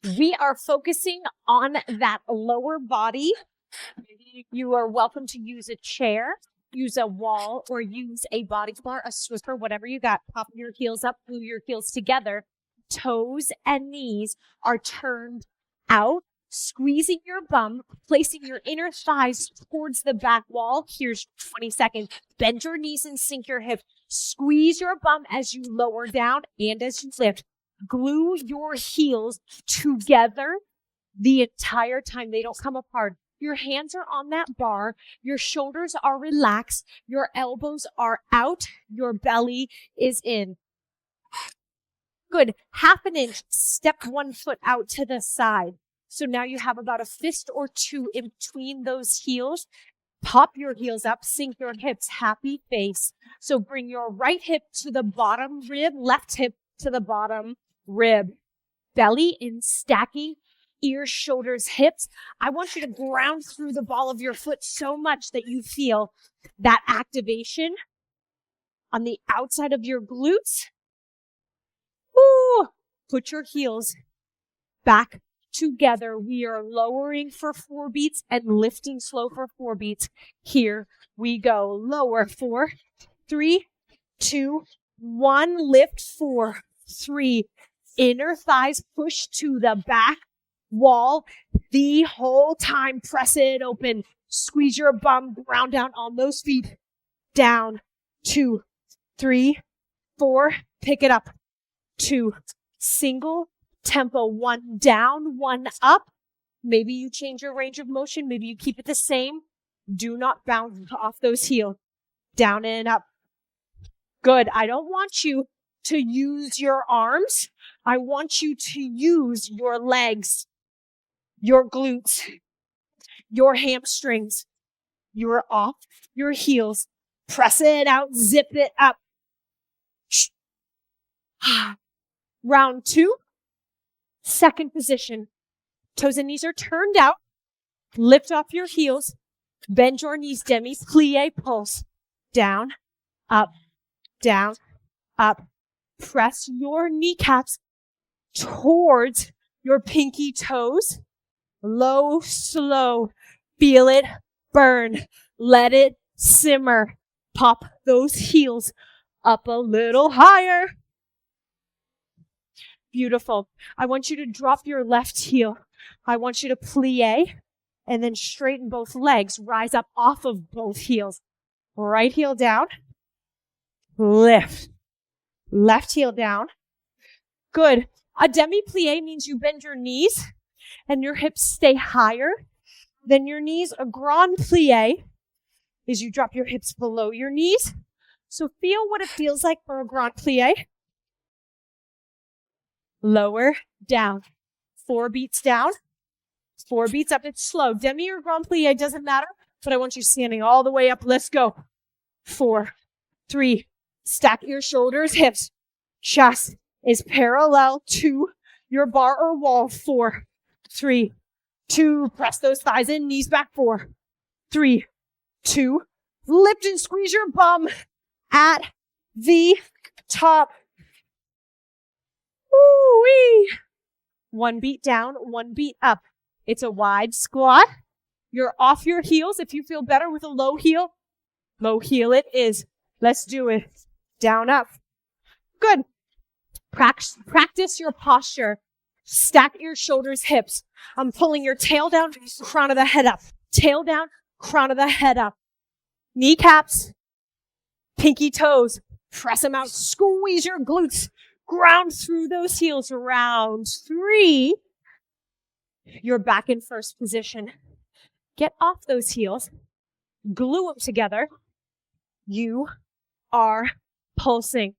We are focusing on that lower body. You are welcome to use a chair, use a wall, or use a body bar, a Swiffer, whatever you got. Pop your heels up, glue your heels together. Toes and knees are turned out, squeezing your bum, placing your inner thighs towards the back wall. Here's 20 seconds. Bend your knees and sink your hips. Squeeze your bum as you lower down and as you lift. Glue your heels together the entire time. They don't come apart. Your hands are on that bar. Your shoulders are relaxed. Your elbows are out. Your belly is in. Good. Half an inch. Step one foot out to the side. So now you have about a fist or two in between those heels. Pop your heels up, sink your hips, happy face. So bring your right hip to the bottom rib, left hip to the bottom rib. Belly in, stacking, ears, shoulders, hips. I want you to ground through the ball of your foot so much that you feel that activation on the outside of your glutes. Woo! Put your heels back together. We are lowering for 4 beats and lifting slow for 4 beats. Here we go. Lower 4, 3, 2, 1. Lift 4, 3. Inner thighs push to the back wall the whole time. Press it open. Squeeze your bum. Ground down on those feet. Down. 2, 3, 4. Pick it up. 2. Single tempo. 1 down, 1 up. Maybe you change your range of motion. Maybe you keep it the same. Do not bounce off those heels. Down and up. Good. I don't want you to use your arms. I want you to use your legs, your glutes, your hamstrings. You're off your heels. Press it out. Zip it up. Round 2. Second position. Toes and knees are turned out. Lift off your heels. Bend your knees. Demi-plie pulse. Down, up, down, up. Press your kneecaps towards your pinky toes. Low, slow. Feel it burn. Let it simmer. Pop those heels up a little higher. Beautiful. I want you to drop your left heel. I want you to plie and then straighten both legs. Rise up off of both heels. Right heel down. Lift. Left heel down. Good. A demi-plie means you bend your knees and your hips stay higher than your knees. A grand plie is you drop your hips below your knees. So feel what it feels like for a grand plie. Lower, down. 4 beats down. 4 beats up. It's slow. Demi or grand plie, doesn't matter, but I want you standing all the way up. Let's go. 4, 3. Stack your shoulders, hips. Chest is parallel to your bar or wall. 4, 3, 2. Press those thighs in, knees back. 4, 3, 2. Lift and squeeze your bum at the top. Woo-wee. 1 beat down, 1 beat up. It's a wide squat. You're off your heels. If you feel better with a low heel it is. Let's do it. Down, up. Good. Practice your posture. Stack your shoulders, hips. I'm pulling your tail down, crown of the head up. Tail down, crown of the head up. Kneecaps, pinky toes. Press them out. Squeeze your glutes. Ground through those heels. Round 3. You're back in first position. Get off those heels. Glue them together. You are pulsing.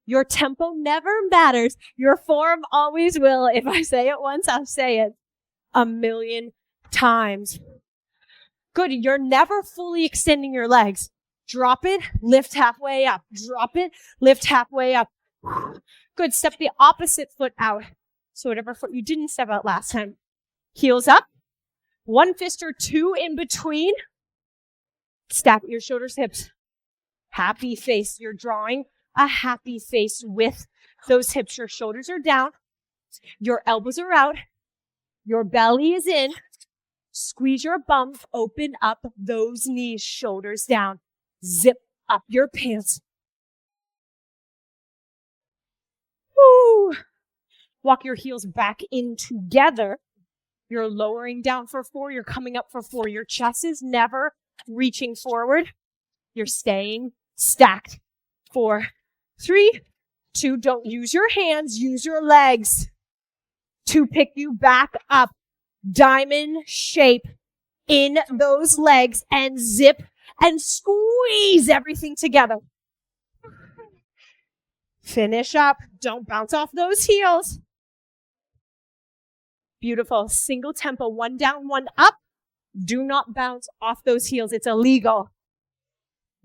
Your tempo never matters. Your form always will. If I say it once, I'll say it 1,000,000 times. Good. You're never fully extending your legs. Drop it, lift halfway up. Drop it, lift halfway up. Good. Step the opposite foot out. So whatever foot you didn't step out last time. Heels up. 1 fist or 2 in between. Stack your shoulders, hips. Happy face. You're drawing a happy face with those hips. Your shoulders are down. Your elbows are out. Your belly is in. Squeeze your bum. Open up those knees, shoulders down. Zip up your pants. Woo. Walk your heels back in together. You're lowering down for 4. You're coming up for 4. Your chest is never reaching forward. You're staying stacked. 4, 3, 2. Don't use your hands. Use your legs to pick you back up. Diamond shape in those legs and zip and squeeze everything together. Finish up. Don't bounce off those heels. Beautiful. Single tempo. 1 down, 1 up. Do not bounce off those heels. It's illegal.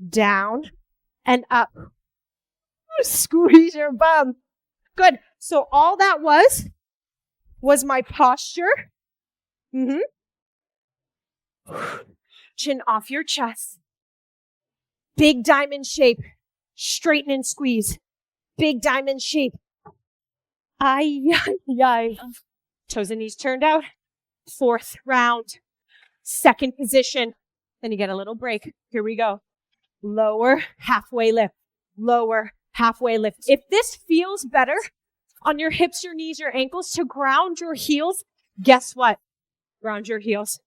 Down and up. Squeeze your bum. Good. So all that was my posture. Chin off your chest. Big diamond shape. Straighten and squeeze. Big diamond shape. Toes and knees turned out. 4th round. 2nd position. Then you get a little break. Here we go. Lower, halfway lift. Lower, halfway lift. If this feels better on your hips, your knees, your ankles to ground your heels, guess what? Ground your heels.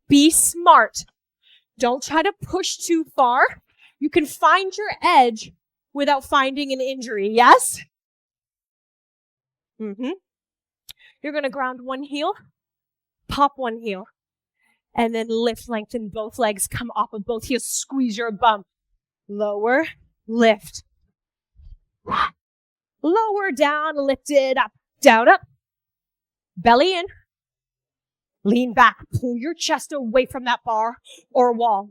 Be smart. Don't try to push too far. You can find your edge without finding an injury. Yes? You're going to ground one heel, pop one heel, and then lift, lengthen both legs, come off of both heels, squeeze your bum. Lower, lift. Lower, down, lifted, up, down, up. Belly in. Lean back, pull your chest away from that bar or wall.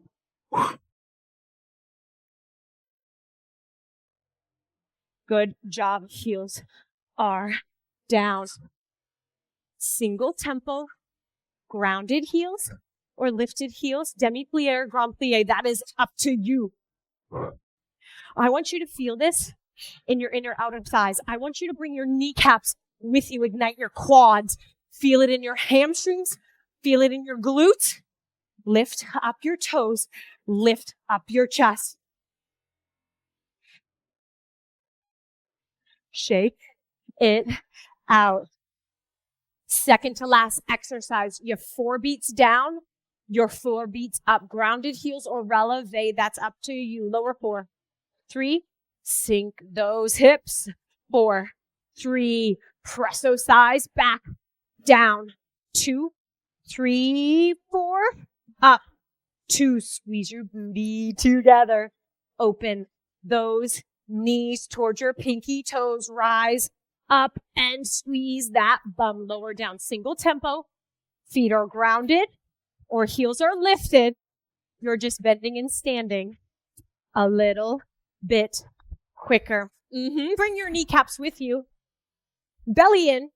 Good job. Heels are down. Single tempo, grounded heels or lifted heels, demi-plie or grand plie, that is up to you. I want you to feel this in your inner outer thighs. I want you to bring your kneecaps with you, ignite your quads, feel it in your hamstrings, feel it in your glutes. Lift up your toes, lift up your chest. Shake it out. Second to last exercise. Your 4 beats down, your 4 beats up. Grounded heels or releve, that's up to you. Lower 4. 3, sink those hips. 4, 3, press those thighs back, down. 2, 3, 4, up. 2, squeeze your booty together. Open those knees towards your pinky toes. Rise up and squeeze that bum. Lower down. Single tempo. Feet are grounded or heels are lifted. You're just bending and standing a little bit quicker. Bring your kneecaps with you. Belly in.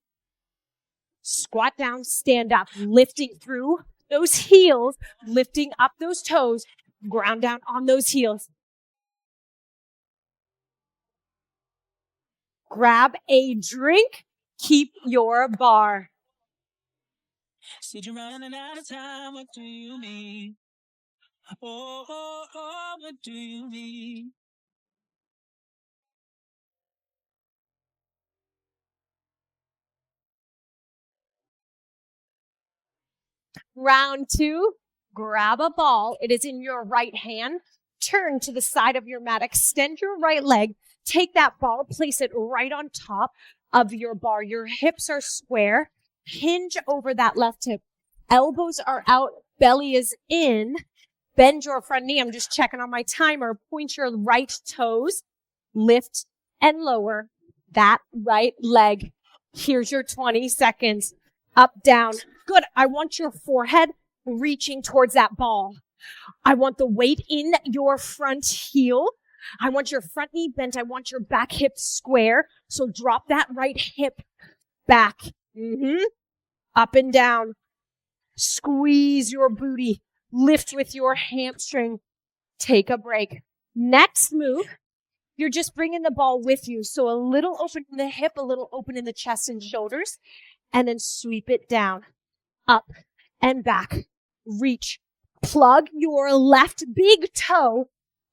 Squat down, stand up, lifting through those heels, lifting up those toes, ground down on those heels. Grab a drink, keep your bar. Said you're running out of time, what do you mean? Oh, what do you mean? Round 2, grab a ball. It is in your right hand. Turn to the side of your mat. Extend your right leg. Take that ball, place it right on top of your bar. Your hips are square. Hinge over that left hip. Elbows are out. Belly is in. Bend your front knee. I'm just checking on my timer. Point your right toes. Lift and lower that right leg. Here's your 20 seconds. Up, down. Good. I want your forehead reaching towards that ball. I want the weight in your front heel. I want your front knee bent. I want your back hip square. So drop that right hip back. Up and down. Squeeze your booty. Lift with your hamstring. Take a break. Next move You're just bringing the ball with you. So a little open in the hip, a little open in the chest and shoulders, and then sweep it down, up and back. Reach. Plug your left big toe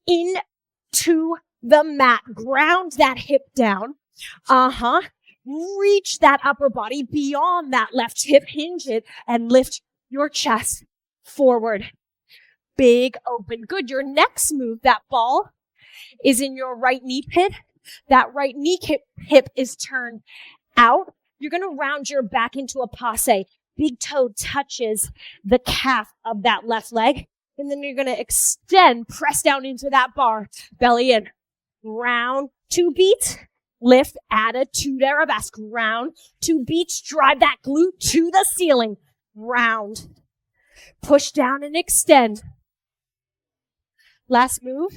into the mat. Ground that hip down. Reach that upper body beyond that left hip. Hinge it and lift your chest forward. Big open. Good. Your next move, that ball is in your right knee pit. That right knee hip is turned out. You're going to round your back into a passe. Big toe touches the calf of that left leg. And then you're going to extend, press down into that bar. Belly in. Round 2 beats. Lift, attitude arabesque. Round 2 beats. Drive that glute to the ceiling. Round. Push down and extend. Last move.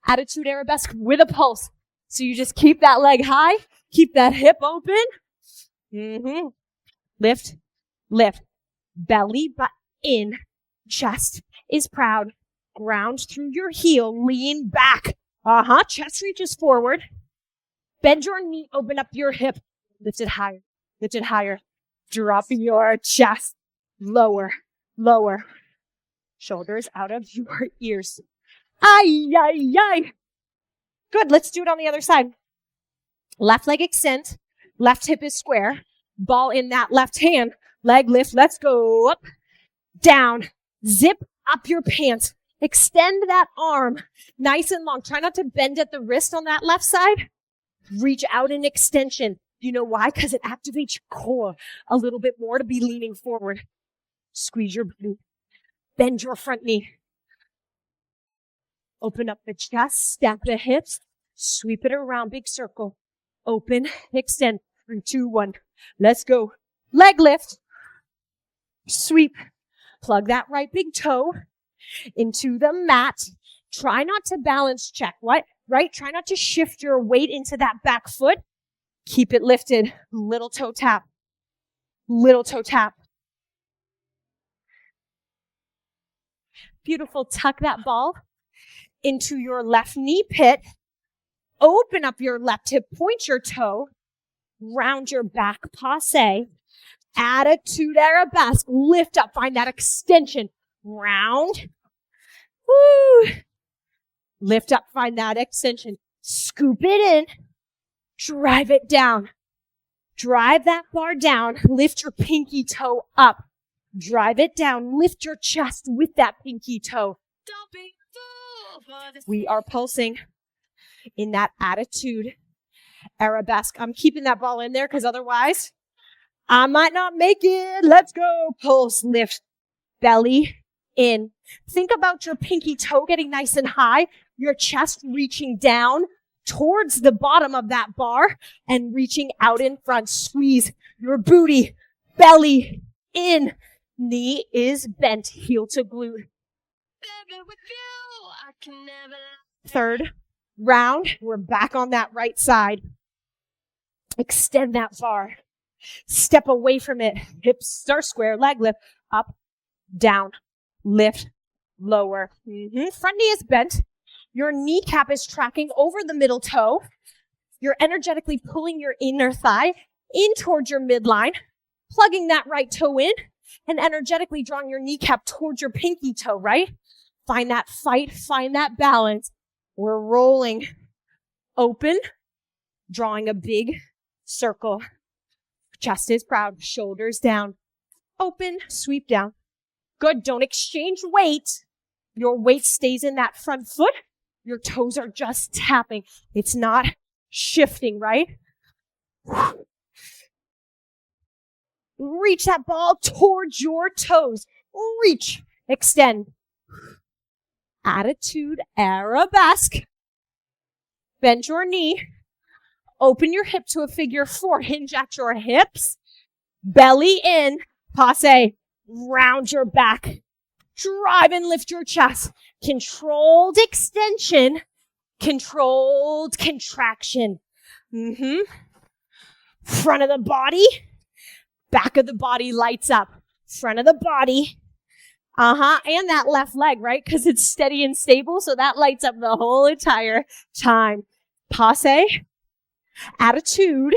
Attitude arabesque with a pulse. So you just keep that leg high. Keep that hip open. Lift, lift. Belly but in. Chest is proud. Ground through your heel. Lean back. Chest reaches forward. Bend your knee. Open up your hip. Lift it higher. Lift it higher. Drop your chest. Lower, lower. Shoulders out of your ears. Ay, ay, ay. Good. Let's do it on the other side. Left leg extend. Left hip is square. Ball in that left hand. Leg lift. Let's go up, down. Zip up your pants. Extend that arm nice and long. Try not to bend at the wrist on that left side. Reach out in extension. You know why? Because it activates your core a little bit more to be leaning forward. Squeeze your booty. Bend your front knee. Open up the chest, stack the hips, sweep it around, big circle. Open, extend. 3, 2, 1. Let's go. Leg lift. Sweep. Plug that right big toe into the mat. Try not to balance check. What? Right? Try not to shift your weight into that back foot. Keep it lifted. Little toe tap. Little toe tap. Beautiful. Tuck that ball into your left knee pit. Open up your left hip. Point your toe. Round your back. Passe. Attitude arabesque. Lift up. Find that extension. Round. Woo. Lift up. Find that extension. Scoop it in. Drive it down. Drive that bar down. Lift your pinky toe up. Drive it down. Lift your chest with that pinky toe. We are pulsing in that attitude arabesque. I'm keeping that ball in there because otherwise I might not make it. Let's go. Pulse, lift, belly in. Think about your pinky toe getting nice and high, your chest reaching down towards the bottom of that bar and reaching out in front. Squeeze your booty, belly in. Knee is bent, heel to glute. Third round, we're back on that right side. Extend that bar. Step away from it. Hips are square, leg lift, up, down, lift, lower. Front knee is bent. Your kneecap is tracking over the middle toe. You're energetically pulling your inner thigh in towards your midline, plugging that right toe in, and energetically drawing your kneecap towards your pinky toe, right? Find that fight, find that balance. We're rolling open, drawing a big circle. Chest is proud, shoulders down. Open, sweep down. Good, don't exchange weight. Your weight stays in that front foot. Your toes are just tapping. It's not shifting, right? Reach that ball towards your toes. Reach, extend. Attitude arabesque. Bend your knee. Open your hip to a figure 4. Hinge at your hips. Belly in. Passe. Round your back. Drive and lift your chest. Controlled extension. Controlled contraction. Front of the body. Back of the body lights up. Front of the body. And that left leg, right? Because it's steady and stable. So that lights up the whole entire time. passe, attitude,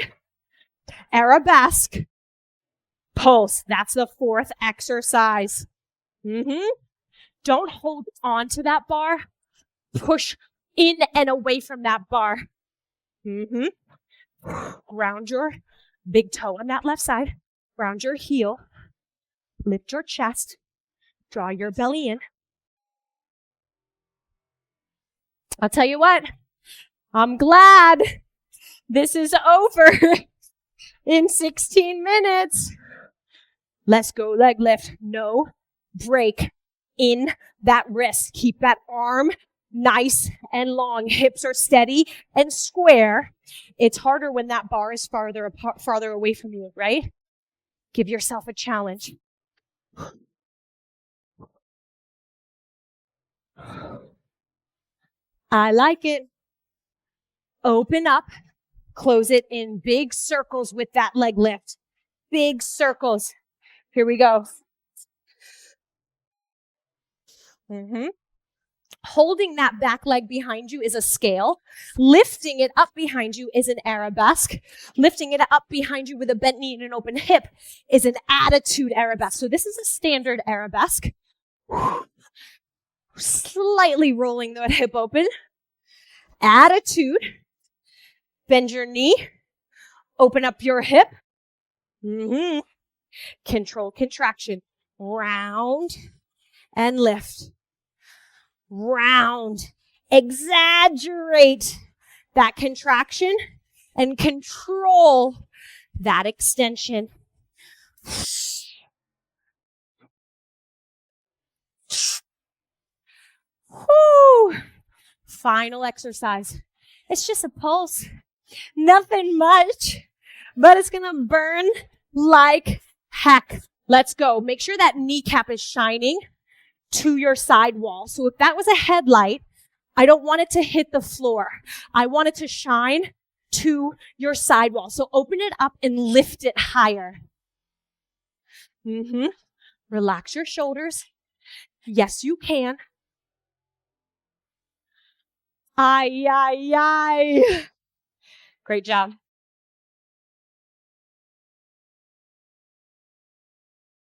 arabesque, pulse. That's the fourth exercise. Don't hold on to that bar. Push in and away from that bar. Ground your big toe on that left side. Ground your heel. Lift your chest. Draw your belly in. I'll tell you what, I'm glad this is over in 16 minutes. Let's go leg lift. No break in that wrist. Keep that arm nice and long. Hips are steady and square. It's harder when that bar is farther apart, farther away from you, right? Give yourself a challenge. I like it. Open up. Close it in big circles with that leg lift. Big circles. Here we go. Holding that back leg behind you is a scale. Lifting it up behind you is an arabesque. Lifting it up behind you with a bent knee and an open hip is an attitude arabesque. So this is a standard arabesque. Slightly rolling the hip open. Attitude. Bend your knee. Open up your hip. Control contraction. Round and lift. Round. Exaggerate that contraction and control that extension. Whew. Final exercise. It's just a pulse. Nothing much, but it's going to burn like heck. Let's go. Make sure that kneecap is shining to your side wall. So if that was a headlight, I don't want it to hit the floor. I want it to shine to your side wall. So open it up and lift it higher. Relax your shoulders. Yes, you can. Ay, ay, ay. Great job.